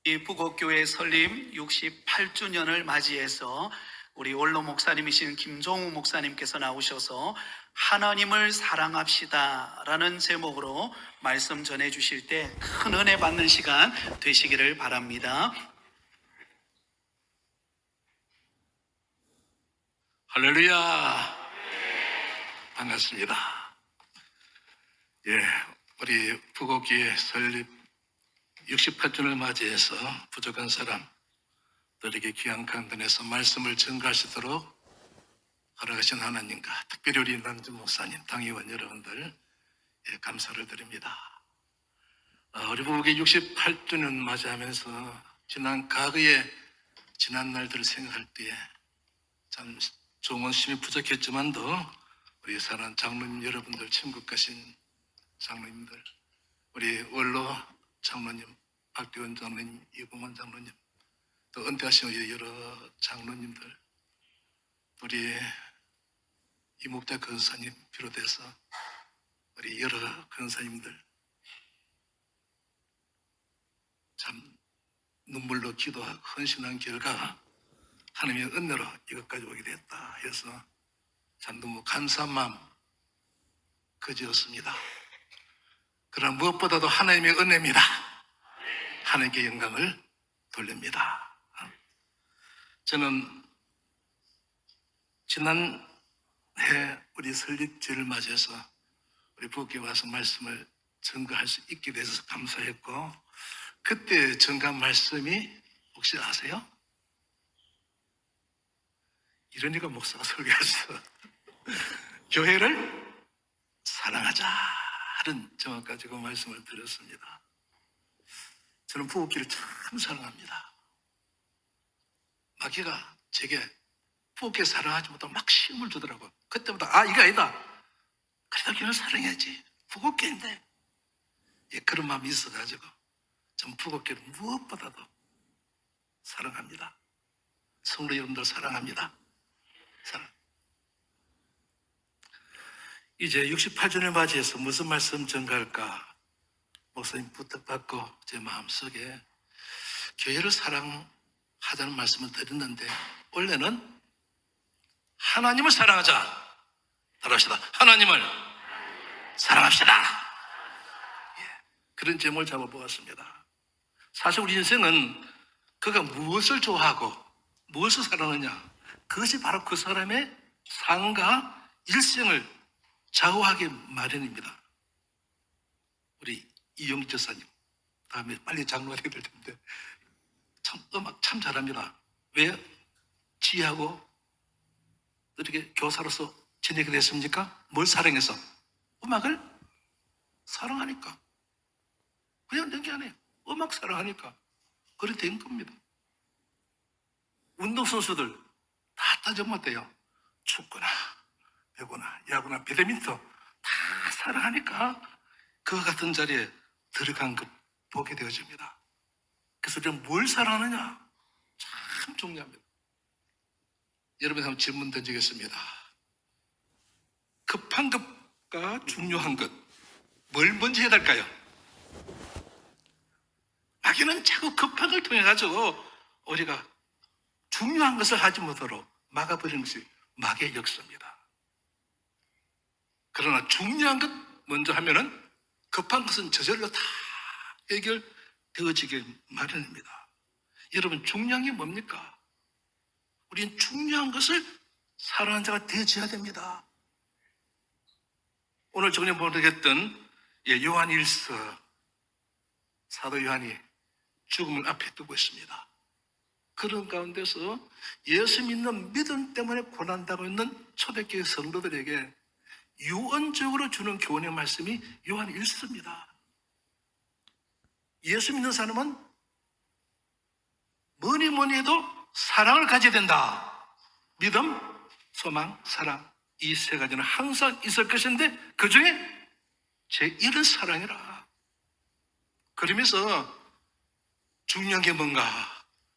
이 부곡교회 설립 68주년을 맞이해서 우리 원로 목사님이신 김종우 목사님께서 나오셔서 하나님을 사랑합시다 라는 제목으로 말씀 전해 주실 때 큰 은혜 받는 시간 되시기를 바랍니다. 할렐루야. 반갑습니다. 우리 부곡교회 설립 68주년을 맞이해서 부족한 사람들에게 귀한 강단에서 말씀을 전가하시도록 허락하신 하나님과 특별히 우리 남준 목사님, 당의원 여러분들 감사를 드립니다. 우리 부곡교회 68주년 맞이하면서 지난 날들을 생각할 때에 참 좋은 힘이 부족했지만도 우리 사랑하는 장로님 여러분들, 친구 가신 장로님들, 우리 원로 장로님, 박대원 장로님, 이봉원 장로님, 또 은퇴하신 우리 여러 장로님들, 우리 이목자 근사님 비롯해서 우리 여러 근사님들 참 눈물로 기도하고 헌신한 결과 하나님의 은혜로 이것까지 오게 됐다 해서 참 너무 감사한 마음 그지었습니다. 그러나 무엇보다도 하나님의 은혜입니다. 하나님께 영광을 돌립니다. 저는 지난해 우리 설립주를 맞이해서 우리 부엌에 와서 말씀을 전가할 수 있게 돼서 감사했고, 그때 전가한 말씀이 혹시 아세요? 이러니까 목사가 설교했어. 교회를 사랑하자 하는 제목 가지고 말씀을 드렸습니다. 저는 부엌길을 참 사랑합니다. 마귀가 제게 부엌길 사랑하지 못하고 막 시험을 주더라고요. 그때부터 이거 아니다. 그래도 교회를 사랑해야지. 부엌길인데 그런 마음이 있어가지고 전 부엌길을 무엇보다도 사랑합니다. 성도 여러분들 사랑합니다. 이제 68주년을 맞이해서 무슨 말씀 전가할까? 목사님 부탁받고 제 마음속에 교회를 사랑하자는 말씀을 드렸는데, 원래는 하나님을 사랑하자. 따라합시다. 하나님을 사랑합시다. 그런 제목을 잡아보았습니다. 사실 우리 인생은 그가 무엇을 좋아하고 무엇을 사랑하느냐, 그것이 바로 그 사람의 삶과 일생을 좌우하기 마련입니다. 우리 이영기 전사님, 다음에 빨리 장로가 되게 될 텐데 참 음악 참 잘합니다. 왜 지혜하고 이렇게 교사로서 지내게 됐습니까? 뭘 사랑해서? 음악을 사랑하니까. 그냥 된 게 아니에요. 음악 사랑하니까 그래 된 겁니다. 운동선수들 다 따져못해요. 축구나 배구나 야구나 배드민턴 다 사랑하니까 그와 같은 자리에 들어간 것 보게 되어집니다. 그래서 우리는 뭘 사랑하느냐 참 중요합니다. 여러분 한번 질문 던지겠습니다. 급한 것과 중요한 것, 뭘 먼저 해야 될까요? 마귀는 자꾸 급한 걸 통해 가지고 우리가 중요한 것을 하지 못하도록 막아버리는 것이 마귀의 역사입니다. 그러나 중요한 것 먼저 하면은 급한 것은 저절로 다 해결되어지게 마련입니다. 여러분, 중요한 게 뭡니까? 우리는 중요한 것을 사랑하는 자가 되어져야 됩니다. 오늘 저녁에 보내겠던 요한 1서 사도 요한이 죽음을 앞에 두고 있습니다. 그런 가운데서 예수 믿는 믿음 때문에 고난당하고 있는 초대교회 성도들에게 유언적으로 주는 교훈의 말씀이 요한 1서입니다. 예수 믿는 사람은 뭐니 해도 사랑을 가져야 된다. 믿음, 소망, 사랑, 이 세 가지는 항상 있을 것인데 그 중에 제1은 사랑이라. 그러면서 중요한 게 뭔가?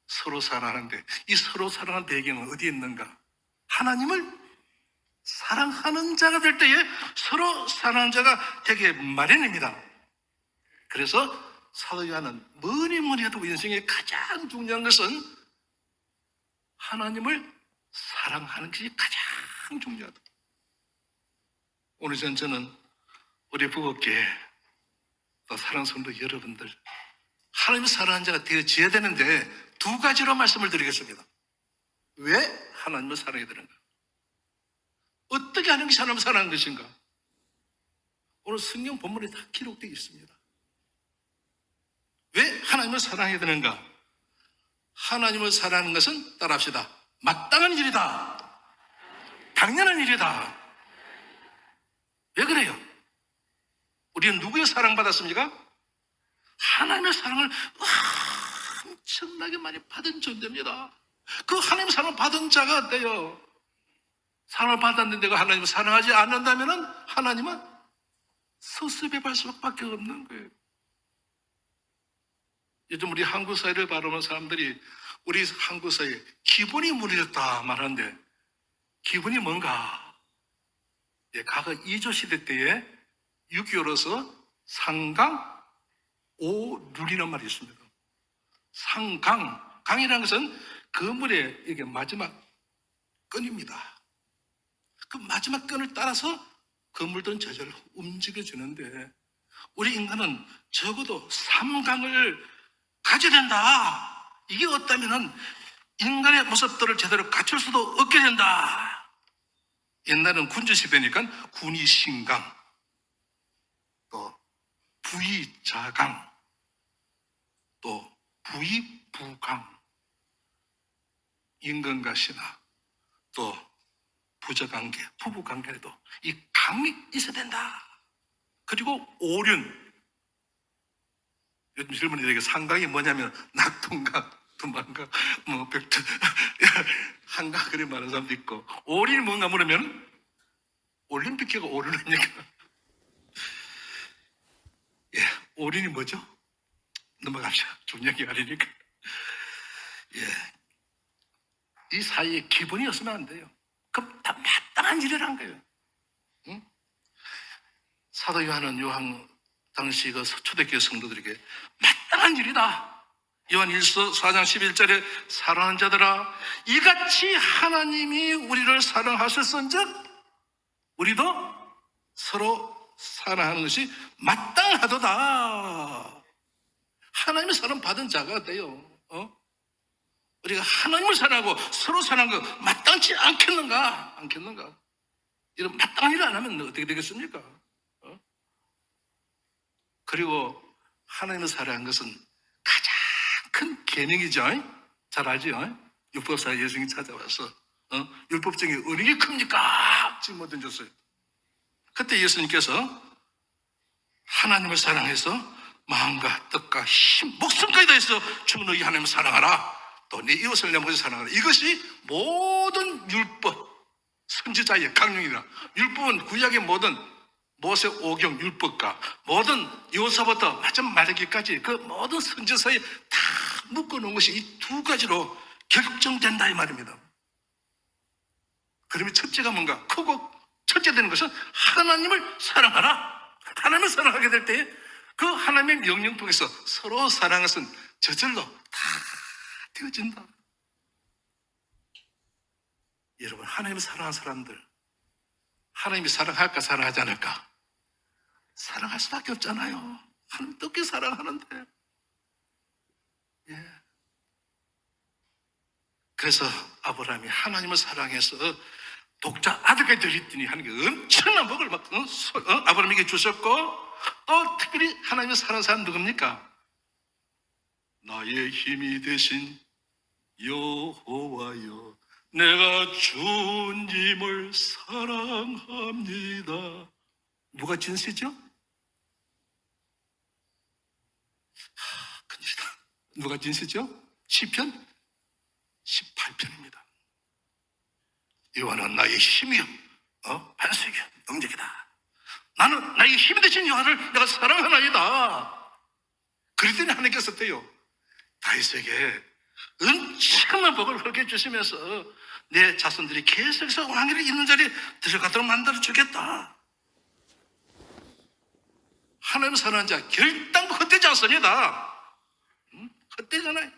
서로 사랑하는데, 이 서로 사랑하는 배경은 어디에 있는가? 하나님을 사랑하는 자가 될 때에 서로 사랑하는 자가 되게 마련입니다. 그래서 사도 요한은 뭐니 해도 인생의 가장 중요한 것은 하나님을 사랑하는 것이 가장 중요하다. 오늘 저는 우리 부부께 또 사랑하는 성도 여러분들, 하나님을 사랑하는 자가 되어져야 되는데 두 가지로 말씀을 드리겠습니다. 왜 하나님을 사랑해야 되는가? 어떻게 하는 것이 하나님을 사랑하는 것인가? 오늘 성경 본문에 다 기록되어 있습니다. 왜 하나님을 사랑해야 되는가? 하나님을 사랑하는 것은 따라합시다. 마땅한 일이다. 당연한 일이다. 왜 그래요? 우리는 누구의 사랑받았습니까? 하나님의 사랑을 엄청나게 많이 받은 존재입니다. 그 하나님의 사랑을 받은 자가 돼요. 사랑을 받았는데 그 하나님을 사랑하지 않는다면 하나님은 서습에 수밖에 없는 거예요. 요즘 우리 한국 사회를 바라보는 사람들이 우리 한국 사회에 기본이 무너졌다 말하는데 기본이 뭔가? 과거 이조 시대 때에 6.25로서 상강 오룰이라는 말이 있습니다. 상강, 강이라는 것은 그물의 이게 마지막 끈입니다. 그 마지막 끈을 따라서 그물들은 저절로 움직여주는데 우리 인간은 적어도 3강을 가져야 된다. 이게 없다면 인간의 모습들을 제대로 갖출 수도 없게 된다. 옛날은 군주시대니까 군의신강, 또 부의자강, 또 부의부강, 임금과 신하, 또 부자관계, 부부관계에도 이 강이 있어야 된다. 그리고 오륜. 요즘 젊은이들에게 상강이 뭐냐면 낙동강, 두만강, 백두, 한강 그래 말하는 사람도 있고 오륜이 뭔가 물으면 올림픽회가 오륜입니까? 오륜이 뭐죠? 넘어갑시다. 중요한 게 아니니까. 이 사이에 기본이 없으면 안 돼요. 그럼 다 마땅한 일이란 거예요. 응? 사도 요한 당시 그 초대교회 성도들에게 마땅한 일이다. 요한 1서 4장 11절에 사랑하는 자들아 이같이 하나님이 우리를 사랑하셨은즉 우리도 서로 사랑하는 것이 마땅하도다. 하나님의 사랑 받은 자가 돼요. 우리가 하나님을 사랑하고 서로 사랑하는 거 마땅치 않겠는가? 이런 마땅한 일을 안 하면 어떻게 되겠습니까? 그리고 하나님을 사랑하는 것은 가장 큰 계명이죠. 잘 알죠? 율법사 예수님이 찾아와서 율법 중에 어느 게 큽니까? 질문 던졌어요. 그때 예수님께서 하나님을 사랑해서 마음과 뜻과 힘, 목숨까지 다해서 주 너희 하나님을 사랑하라. 또 네 이웃을 내 모습 사랑하라. 이것이 모든 율법, 선지자의 강령이라. 율법은 구약의 모든 모세 오경 율법과 모든 요서부터 마지막 말하기까지 그 모든 선지서에 다 묶어놓은 것이 이 두 가지로 결정된다 이 말입니다. 그러면 첫째가 뭔가? 크고 첫째 되는 것은 하나님을 사랑하라. 하나님을 사랑하게 될 때 그 하나님의 명령 통해서 서로 사랑하는 것은 저절로 다 되어진다. 여러분, 하나님을 사랑하는 사람들, 하나님이 사랑할까 사랑하지 않을까? 사랑할 수밖에 없잖아요. 하나님 어떻게 사랑하는데? 그래서 아브라함이 하나님을 사랑해서 독자 아들까지 드렸더니 하는 게 엄청난 복을 아브라함에게 주셨고, 또 특별히 하나님을 사랑하는 사람 누굽니까? 나의 힘이 되신 여호와여, 내가 주님을 사랑합니다. 누가 진시죠? 큰일이다. 누가 진시죠? 시편 18편입니다. 여호와는 나의 힘이요, 반석이요, 능력이다. 나는 나의 힘이 되신 여호와를 내가 사랑하나이다. 그랬더니 하나님께서 어때요? 다윗에게 엄청난 복을 그렇게 주시면서 내 자손들이 계속해서 왕위를 있는 자리에 들어가도록 만들어 주겠다. 하나님을 사랑하는 자 결단코 헛되지 않습니다. 헛되잖아요.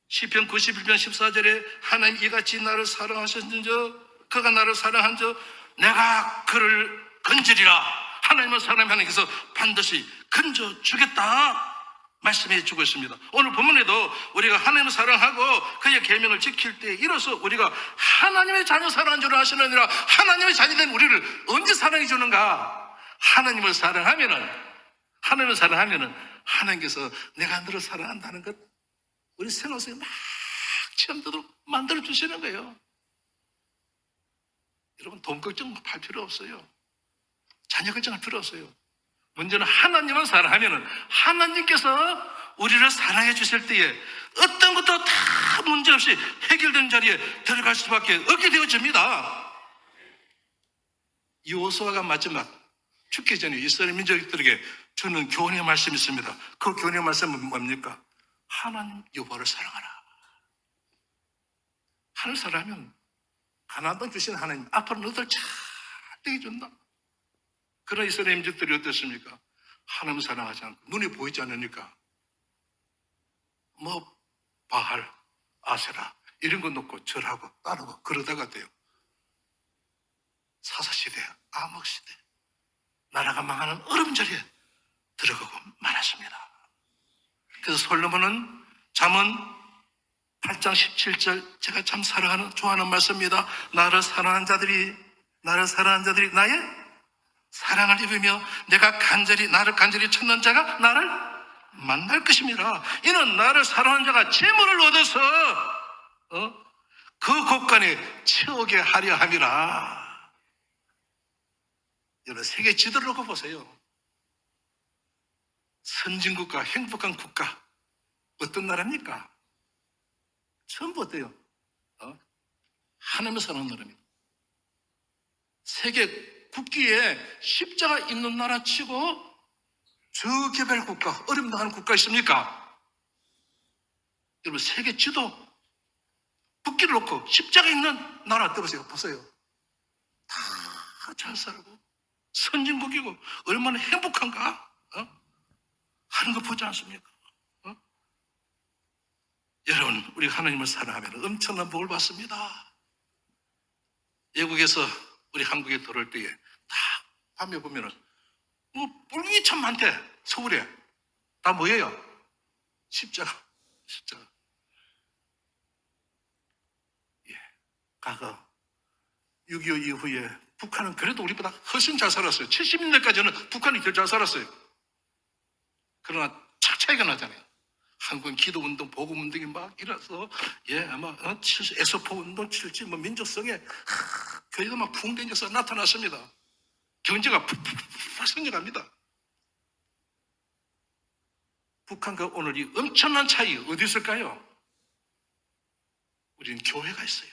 시편 91편 14절에 하나님 이같이 나를 사랑하셨는저 그가 나를 사랑한 저 내가 그를 건지리라. 하나님을 사랑하는 하나님께서 반드시 건져주겠다 말씀해 주고 있습니다. 오늘 본문에도 우리가 하나님을 사랑하고 그의 계명을 지킬 때 이로써 우리가 하나님의 자녀 사랑한 줄 아시느니라. 하나님의 자녀된 우리를 언제 사랑해 주는가? 하나님을 사랑하면은 하나님께서 내가 너를 사랑한다는 것 우리 생활 속에 막 체험되도록 만들어 주시는 거예요. 여러분 돈 걱정할 필요 없어요. 자녀 걱정할 필요 없어요. 문제는 하나님을 사랑하면 하나님께서 우리를 사랑해 주실 때에 어떤 것도 다 문제없이 해결된 자리에 들어갈 수밖에 없게 되어집니다. 여호수아가 마지막 죽기 전에 이스라엘 민족들에게 주는 교훈의 말씀이 있습니다. 그 교훈의 말씀은 뭡니까? 하나님 여호와를 사랑하라. 하나님을 사랑하면 가나안 땅 주신 하나님 앞으로 너희들 잘 되게 준다. 그러나 이스라엘 민족들이 어떻습니까? 하나님을 사랑하지 않고 눈이 보이지 않으니까 바알, 아세라 이런 거 놓고 절하고 따르고 그러다가 돼요. 사사시대, 암흑시대 나라가 망하는 어려운 자리에 들어가고 말았습니다. 그래서 솔로몬은 잠언 8장 17절 제가 참 사랑하는 좋아하는 말씀입니다. 나를 사랑하는 자들이 나의 사랑을 입으며 나를 간절히 찾는 자가 나를 만날 것입니다. 이는 나를 사랑하는 자가 재물을 얻어서 그 곳간에 채우게 하려 함이라. 여러분 세계 지도를 놓고 보세요. 선진국가, 행복한 국가 어떤 나라입니까? 전부 어때요? 하나님을 사랑하는 나라입니다. 세계 국기에 십자가 있는 나라 치고 저개발 국가, 어려움 당하는 국가 있습니까? 여러분 세계 지도 국기를 놓고 십자가 있는 나라 떠보세요. 보세요. 다 잘 살고 선진국이고 얼마나 행복한가? 하는 거 보지 않습니까? 여러분 우리 하나님을 사랑하면 엄청난 복을 받습니다. 외국에서 우리 한국에 들어올 때에 다 밤에 보면은 뿔이 참 많대. 서울에 다 뭐예요? 십자가. 과거 6.25 이후에 북한은 그래도 우리보다 훨씬 잘 살았어요. 70년대까지는 북한이 더 잘 살았어요. 그러나 착 차이가 나잖아요. 한국은 기도운동, 복음운동이 막 일어서 아마 에소포운동, 7.7 민족성에 교회가 막 붕대져서 나타났습니다. 경제가 푹푹 성장합니다. 북한과 오늘 이 엄청난 차이 어디 있을까요? 우리는 교회가 있어요.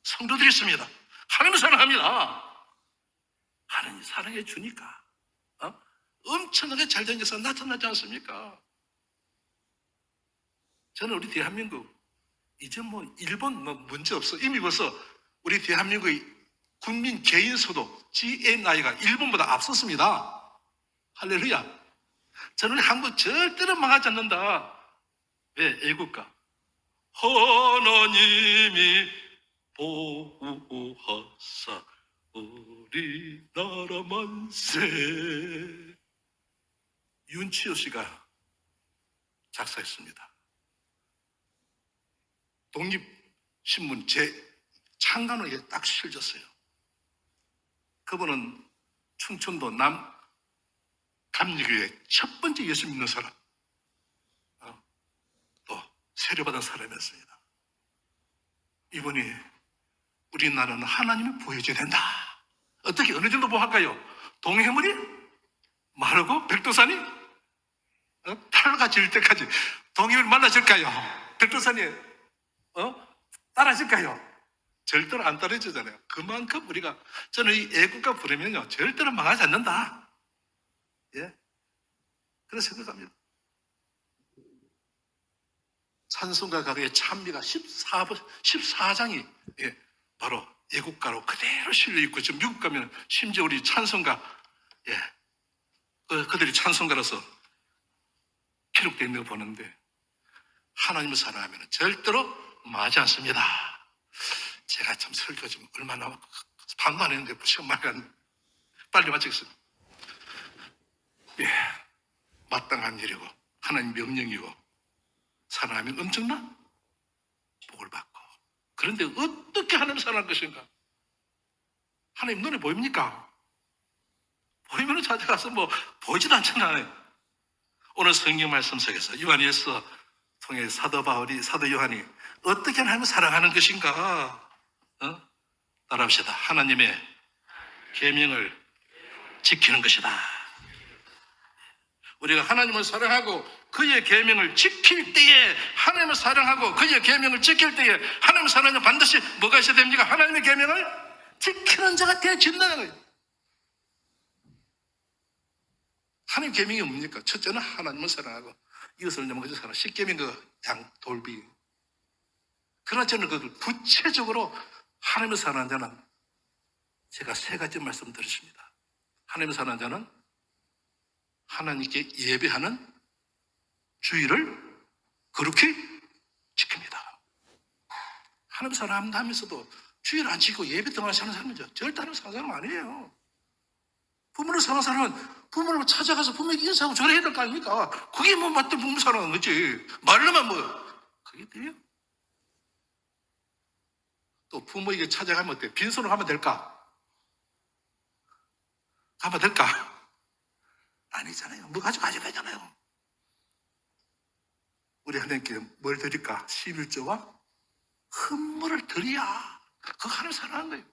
성도들이 있습니다. 하나님을 사랑합니다. 하나님 사랑해 주니까 엄청나게 잘 댕겨서 나타나지 않습니까? 저는 우리 대한민국 이제 일본 문제 없어. 이미 벌써 우리 대한민국의 국민 개인 소득 GNI가 일본보다 앞섰습니다. 할렐루야. 저는 한국 절대로 망하지 않는다. 왜? 애국가. 하나님이 보호하사 우리나라 만세. 윤치호 씨가 작사했습니다. 독립신문 제 창간호에 딱 실렸어요. 그분은 충청도 감리교회 첫 번째 예수 믿는 사람, 또 세례받은 사람이었습니다. 이분이 우리나라는 하나님을 보여줘야 된다. 어떻게 어느 정도 보할까요? 동해물이 마르고 백두산이 탈가 질 때까지 동해물이 말라질까요? 백두산이 따라질까요? 절대로 안 떨어지잖아요. 그만큼 우리가 저는 이 애국가 부르면요 절대로 망하지 않는다. 그래서 생각합니다. 찬송가 가로의 찬미가 14장이 바로 애국가로 그대로 실려 있고, 지금 미국 가면 심지어 우리 찬송가, 그들이 찬송가라서 기록되어 있는 거 보는데, 하나님을 사랑하면 절대로 마지 않습니다. 제가 참 설교 좀 얼마나 반도 안 했는데 시간 많이 갔네. 빨리 마치겠습니다. 마땅한 일이고 하나님 명령이고 사랑하면 엄청난 복을 받고, 그런데 어떻게 하나님을 사랑할 것인가? 하나님 눈에 보입니까? 보이면 찾아가서 뭐 보이지도 않잖아요. 오늘 성경 말씀 속에서 요한일서 통해 사도 바울이, 사도 요한이 어떻게 하나님을 사랑하는 것인가? 따라합시다. 하나님의 계명을 지키는 것이다. 우리가 하나님을 사랑하고 그의 계명을 지킬 때에, 하나님을 사랑하고 그의 계명을 지킬 때에, 하나님을 사랑하면 반드시 뭐가 있어야 됩니까? 하나님의 계명을 지키는 자가 되어진다는 거예요. 하나님 계명이 뭡니까? 첫째는 하나님을 사랑하고 이것을 넘어가서 사랑. 10계명 그 양 돌비. 그러나 저는 그걸 구체적으로 하나님을 사랑하는 자는 제가 세 가지 말씀드렸습니다. 하나님을 사랑하는 자는 하나님께 예배하는 주의를 그렇게 지킵니다. 하나님 사랑하면서도 주의를 안 지키고 예배 등을 사는 사람은 절대 하나님 사랑하는 사람 아니에요. 부모를 사랑하는 사람은 부모를 찾아가서 부모에게 인사하고 절해야 될 거 아닙니까? 그게 뭐 맞던 부모 사랑하는 거지. 말로만 뭐 그게 돼요? 또 부모에게 찾아가면 어때? 빈손으로 가면 될까? 가면 될까? 아니잖아요. 뭐 가지고 가져가잖아요. 우리 하나님께 뭘 드릴까? 11조와 헌물을 드려야 그거 하나님 사랑하는 거예요.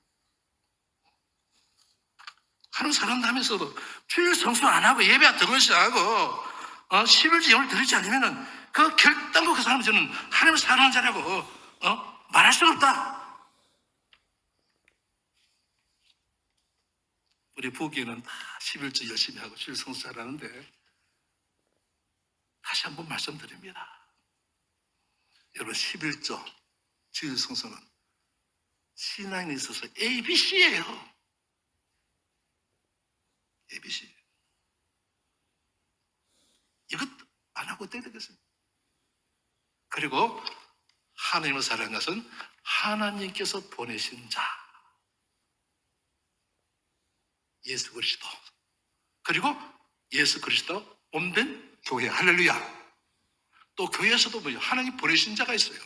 하나님 사랑한다면서도 주일 성수 안 하고 예배 등을 안 하고 11조 예물을 드리지 않으면은 그 결단코 그 사람은 저는 하나님을 사랑하는 자라고 말할 수가 없다. 우리 보기에는 다 11조 열심히 하고 주일 성수 잘하는데, 다시 한번 말씀드립니다. 여러분, 11조 주일 성수는 신앙에 있어서 ABC예요. ABC. 이것 안 하고 어떻게 되겠어요? 그리고 하나님을 사랑하는 것은 하나님께서 보내신 자 예수 그리스도, 그리고 예수 그리스도 몸된 교회. 할렐루야. 또 교회에서도 뭐예요? 하나님 보내신 자가 있어요.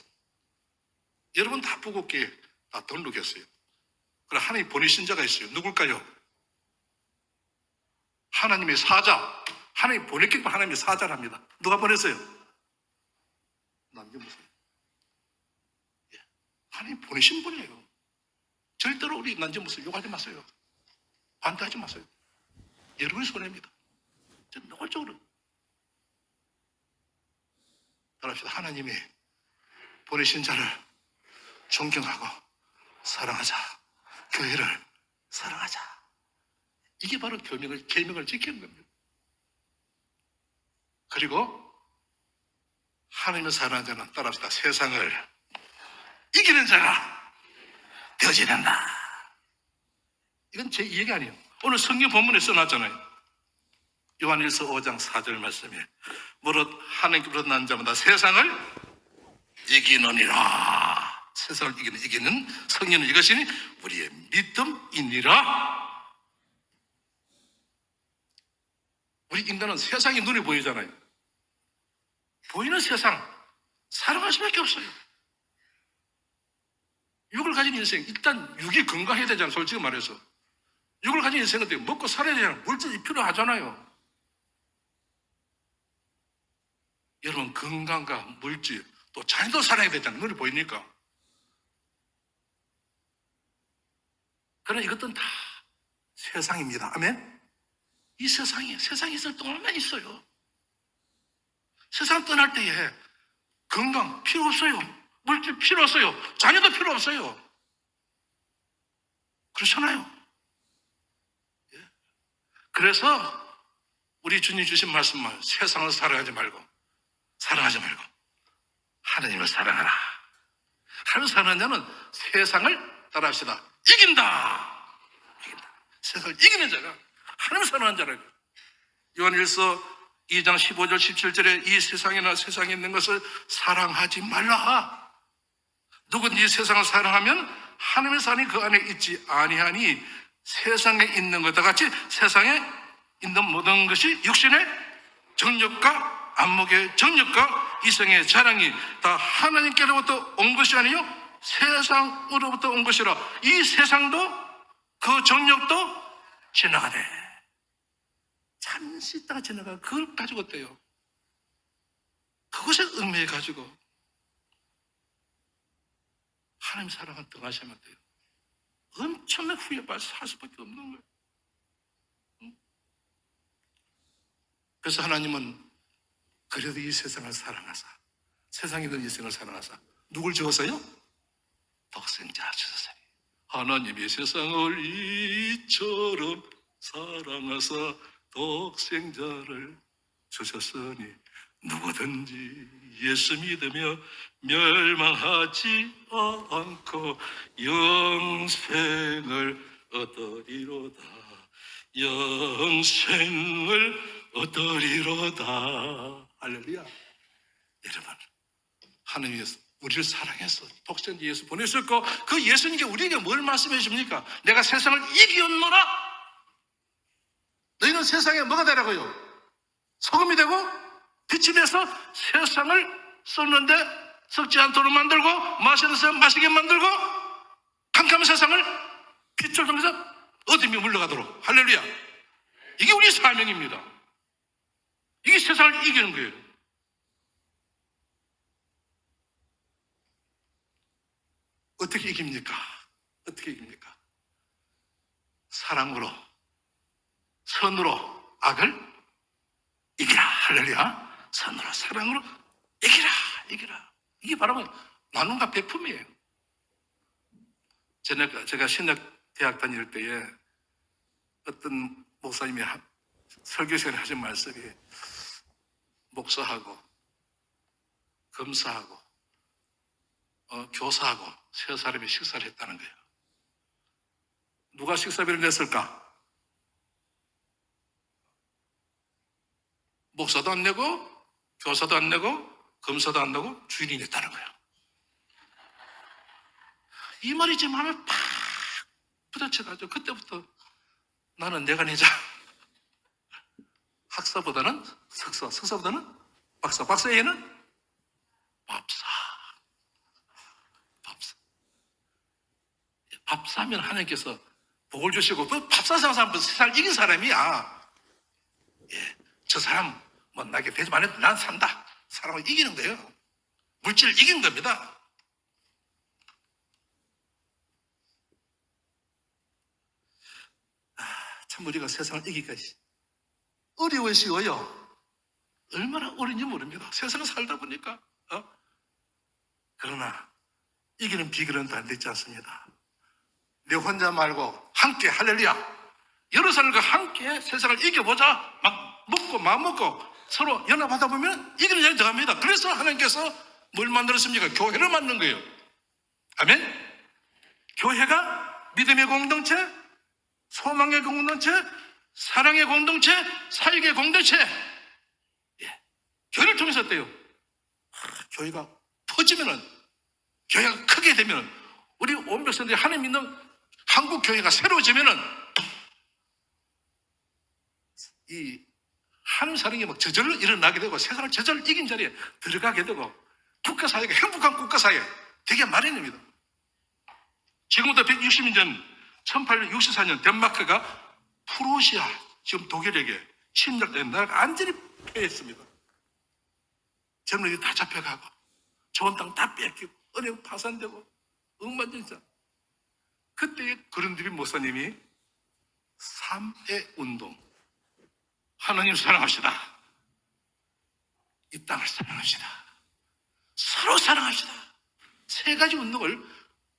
여러분 다 부곡교회 다 등록했어요. 그럼 하나님 보내신 자가 있어요. 누굴까요? 하나님의 사자. 하나님 보냈기 때문에 하나님의 사자랍니다. 누가 보냈어요? 남겨보세요. 하나님 보내신 분이에요. 절대로 우리 남겨보세요. 욕하지 마세요. 반대하지 마세요. 여러분의 손해입니다. 노골적으로 따라합시다. 하나님이 보내신 자를 존경하고 사랑하자. 교회를 사랑하자. 이게 바로 계명을 지키는 겁니다. 그리고 하나님을 사랑하는 자는 따라합시다. 세상을 이기는 자가 되어야 된다. 이건 제 얘기 아니에요. 오늘 성경 본문에 써놨잖아요. 요한일서 5장 4절 말씀에 무릇 하나님께로부터 난 자마다 세상을 이기느니라. 세상을 이기는 성령은 이것이니 우리의 믿음이니라. 우리 인간은 세상이 눈에 보이잖아요. 보이는 세상 사랑할 수밖에 없어요. 육을 가진 인생, 일단 육이 건강해야 되잖아요. 솔직히 말해서 육을 가진 인생은 먹고 살아야 되잖아요. 물질이 필요하잖아요. 여러분, 건강과 물질, 또 자녀도 살아야 되잖아요. 눈에 보이니까. 그러나 이것들은 다 세상입니다. 아멘? 이 세상에 있을 동안만 있어요. 세상 떠날 때에 건강 필요 없어요. 물질 필요 없어요. 자녀도 필요 없어요. 그렇잖아요. 그래서 우리 주님 주신 말씀만 세상을 사랑하지 말고 하나님을 사랑하라. 하나님을 사랑하는 자는 세상을 따라합시다. 이긴다. 세상을 이기는 자가 하나님을 사랑하는 자라고. 요한일서 2장 15절 17절에 이 세상이나 세상에 있는 것을 사랑하지 말라. 누구든지 세상을 사랑하면 하나님의 사랑이 그 안에 있지 아니하니 세상에 있는 것과 같이 세상에 있는 모든 것이 육신의 정욕과 안목의 정욕과 이성의 자랑이 다 하나님께로부터 온 것이 아니요 세상으로부터 온 것이라. 이 세상도 그 정욕도 지나가네. 잠시 있다가 지나가. 그걸 가지고 어때요? 그것에 얽매여 가지고 하나님 사랑을 등하시면 돼요. 엄청난 후회받아 살 수밖에 없는 거예요. 응? 그래서 하나님은 그래도 이 세상을 사랑하사, 세상에 있는 이 세상을 사랑하사 누굴 주었어요? 독생자 주셨어요. 하나님이 세상을 이처럼 사랑하사 독생자를 주셨으니 누구든지 예수 믿으며 멸망하지 않고 영생을 얻으리로다. 영생을 얻으리로다. 할렐루야. 여러분, 하나님이 우리를 사랑해서 독생자 예수 보내셨고 그 예수님께 우리에게 뭘 말씀해 주십니까? 내가 세상을 이기었노라. 너희는 세상에 뭐가 되라고요? 소금이 되고 빛이 돼서 세상을 썩는데 썩지 않도록 만들고 마시는 사람 마시게 만들고 캄캄한 세상을 빛을 통해서 어둠이 물러가도록. 할렐루야. 이게 우리 사명입니다. 이게 세상을 이기는 거예요. 어떻게 이깁니까? 어떻게 이깁니까? 사랑으로, 선으로 악을 이기라. 할렐루야. 선으로, 사랑으로 이기라. 이기라. 이게 바로 나눔과 베품이에요. 제가 신학대학 다닐 때에 어떤 목사님이 설교 시간에 하신 말씀이 목사하고 검사하고 교사하고 세 사람이 식사를 했다는 거예요. 누가 식사비를 냈을까? 목사도 안 내고 교사도 안 내고 검사도 안 내고 주인이 냈다는 거예요. 이 말이 제 마음에 팍 부딪혀가지고 그때부터 나는 내가 내자. 학사보다는 석사, 석사보다는 박사, 박사에는 밥사. 밥사면 하나님께서 복을 주시고 또 밥사는 사람은 세상을 이긴 사람이야. 예, 저 사람 못나게 되지만 해도 난 산다. 사람을 이기는 거예요. 물질을 이기는 겁니다. 참 우리가 세상을 이기기까지 어려워요. 얼마나 어려운지 모릅니다. 세상을 살다 보니까. 그러나 이기는 비결은 단되지 않습니다. 내 혼자 말고 함께 할렐루야. 여러 사람과 함께 세상을 이겨보자. 막 먹고 마음 먹고 서로 연합하다 보면 이기는 자리 더합니다. 그래서 하나님께서 뭘 만들었습니까? 교회를 만든 거예요. 아멘. 교회가 믿음의 공동체, 소망의 공동체, 사랑의 공동체, 사역의 공동체. 예. 교회를 통해서 어때요? 교회가 퍼지면은, 교회가 크게 되면은, 우리 온 백성들이 하나님 믿는 한국 교회가 새로워지면은, 이 하나님 사랑이 막 저절로 일어나게 되고 세상을 저절로 이긴 자리에 들어가게 되고 국가사회가 행복한 국가사회 되게 마련입니다. 지금부터 160년 전 1864년 덴마크가 프루시아, 지금 독일에게 침략된 나라가 완전히 패했습니다. 젊은이들이 다 잡혀가고 좋은 땅 다 뺏기고 은행 파산되고 엉망진창. 그때 그런드비 목사님이 3의 운동, 하나님 사랑합시다, 이 땅을 사랑합시다, 서로 사랑합시다, 세 가지 운동을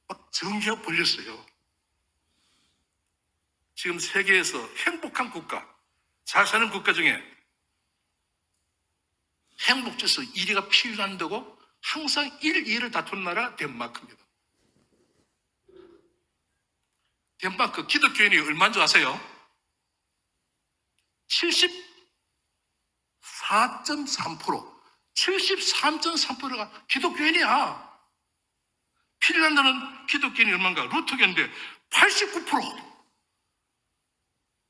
막 정기하고 벌렸어요. 지금 세계에서 행복한 국가, 잘 사는 국가 중에 행복지수 1위가 필요한다고 항상 1, 2위를 다툰 나라 덴마크입니다. 덴마크 기독교인이 얼마인 줄 아세요? 74.3%. 73.3%가 기독교인이야. 핀란드는 기독교인이 얼마인가? 루터교인데 89%.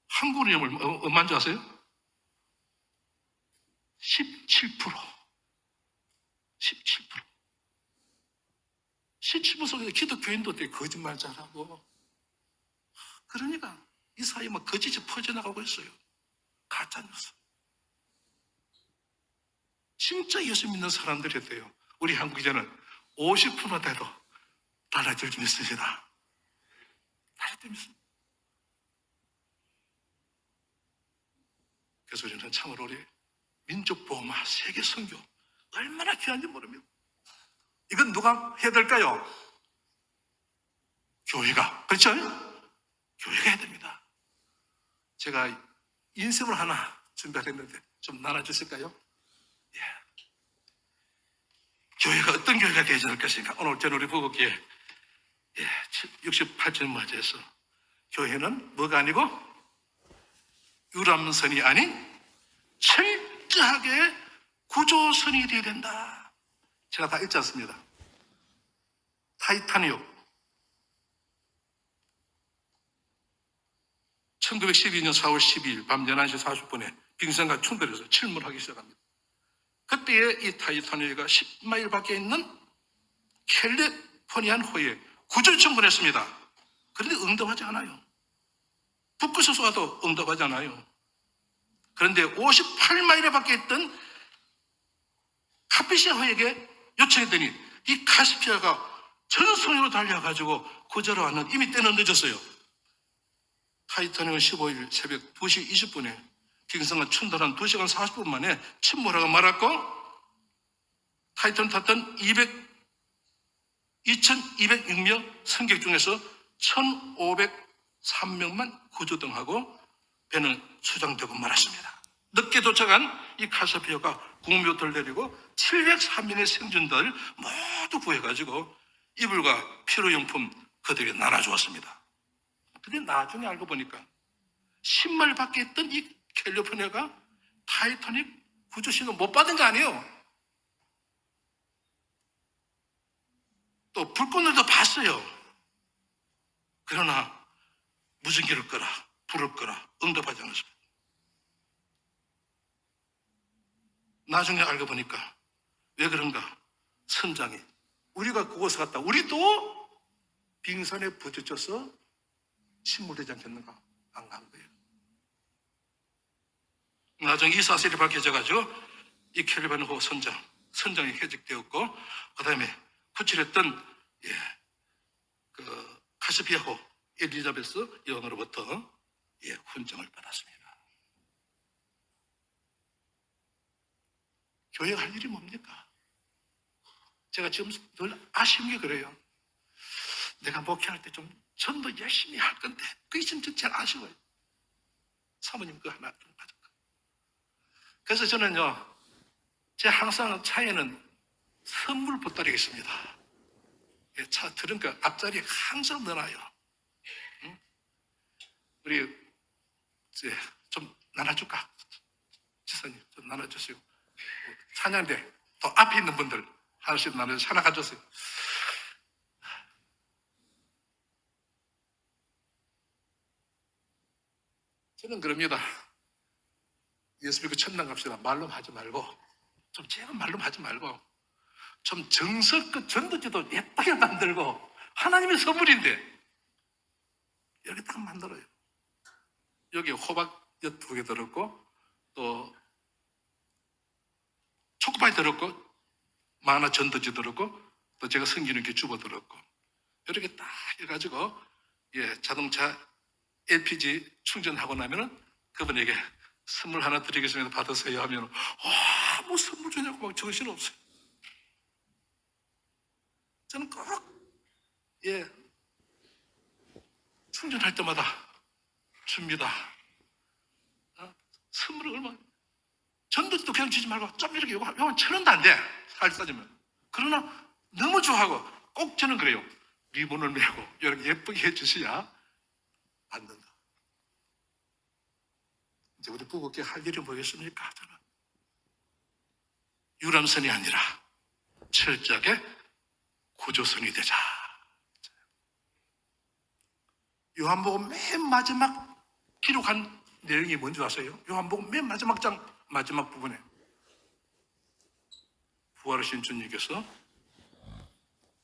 한국은 얼마인 줄 아세요? 17%. 17%. 17% 속에서 기독교인도 되게 거짓말 잘하고. 그러니까 이 사이에 막 거짓이 퍼져나가고 있어요. 가짜뉴스. 진짜 예수 믿는 사람들이 돼요. 우리 한국 이제는 50% 돼도 달라질 좀 있습니다. 달라질 좀 있습니다. 그래서 우리는 참으로 우리 민족보호마, 세계선교 얼마나 귀한지 모릅니다. 이건 누가 해야 될까요? 교회가. 그렇죠? 교회가 해야 됩니다. 제가 인sem을 하나 준비했는데 좀 나눠주실까요? 예. 교회가 어떤 교회가 되어야 될 것인가? 오늘 저는 우리 부부께 68년 맞이해서 교회는 뭐가 아니고 유람선이 아닌 철저하게 구조선이 되어야 된다. 제가 다 읽지 않습니다. 타이타닉 1912년 4월 12일 밤 11시 40분에 빙산과 충돌해서 침몰하기 시작합니다. 그때에 이 타이타닉가 10마일 밖에 있는 캘리포니안 호에 구조 요청을 했습니다. 그런데 응답하지 않아요. 북극에서 와도 응답하지 않아요. 그런데 58마일 밖에 있던 카피시아 호에게 요청했더니 이 카스피아가 전송으로 달려가지고 구조로 왔는데 이미 때는 늦었어요. 타이타닉은 15일 새벽 2시 20분에 빙산과 충돌한 2시간 40분 만에 침몰하고 말았고, 타이탄 탔던 2,206명 승객 중에서 1,503명만 구조등하고 배는 수장되고 말았습니다. 늦게 도착한 이 카스피아가 국묘들 내리고 703명의 생존자를 모두 구해가지고 이불과 필요용품 그들에게 나눠주었습니다. 근데 나중에 알고 보니까 10마일 밖에 있던 이 캘리포니아가 타이타닉 구조 신호 못 받은 거 아니에요. 또 불꽃놀이도 봤어요. 그러나 무전기를 끄라, 불을 끄라 응답하지 않았습니다. 나중에 알고 보니까 왜 그런가? 선장이 우리가 그곳에 갔다 우리도 빙산에 부딪혀서 침몰되지 않겠는가? 안 간 거예요. 나중에 이 사실이 밝혀져가지고 이 캘리포니아 선장이 해직되었고, 그 다음에 구출했던 카스피아호 엘리자베스 여왕으로부터 훈장을 받았습니다. 교회가 할 일이 뭡니까? 제가 지금 늘 아쉬운 게 그래요. 내가 목회할 때 좀 전도 열심히 할 건데 그게 진짜 제일 아쉬워요. 사모님 그거 하나 좀 가져가. 그래서 저는요, 제 항상 차에는 선물 보따리가 있습니다. 차 들으니까 앞자리에 항상 넣어놔요. 응? 우리 이제 좀 나눠줄까? 지사님 좀 나눠주시고, 찬양대 또 앞에 있는 분들 하나씩 나눠서 하나 가져오세요. 저는 그럽니다. 예수 믿고 천당 갑시다. 말로 하지 말고, 좀 제가 말로 하지 말고, 좀 정석껏 전도지도 예쁘게 만들고, 하나님의 선물인데, 이렇게 딱 만들어요. 여기 호박 2개 들었고, 또, 초코파이 들었고, 만화 전도지 들었고, 또 제가 성기는 게 주보 들었고, 이렇게 딱 해가지고, 자동차 LPG 충전하고 나면은 그분에게 선물 하나 드리겠습니다. 받으세요 하면, 뭐 선물 주냐고 막 정신없어요. 저는 꼭, 충전할 때마다 줍니다. 선물을 얼마, 전도도 그냥 주지 말고 좀 이렇게, 요건 1,000원도 안 돼. 살지 따지면. 그러나 너무 좋아하고 꼭 저는 그래요. 리본을 메고 이렇게 예쁘게 해주셔야 받는다. 이제 우리 부부께 할 일이 뭐겠습니까? 저는 유람선이 아니라 철저하게 구조선이 되자. 요한복음 맨 마지막 기록한 내용이 뭔지 아세요? 요한복음 맨 마지막 장 마지막 부분에 부활하신 주님께서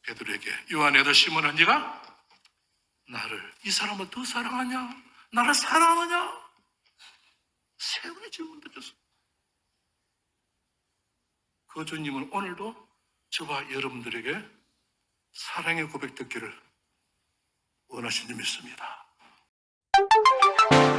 베드로에게 요한의 아들 시몬아 네가 나를 이 사람을 더 사랑하냐? 나를 사랑하느냐? 세 번의 질문 던졌어. 그 주님은 오늘도 저와 여러분들에게 사랑의 고백 듣기를 원하시는 줄 믿습니다.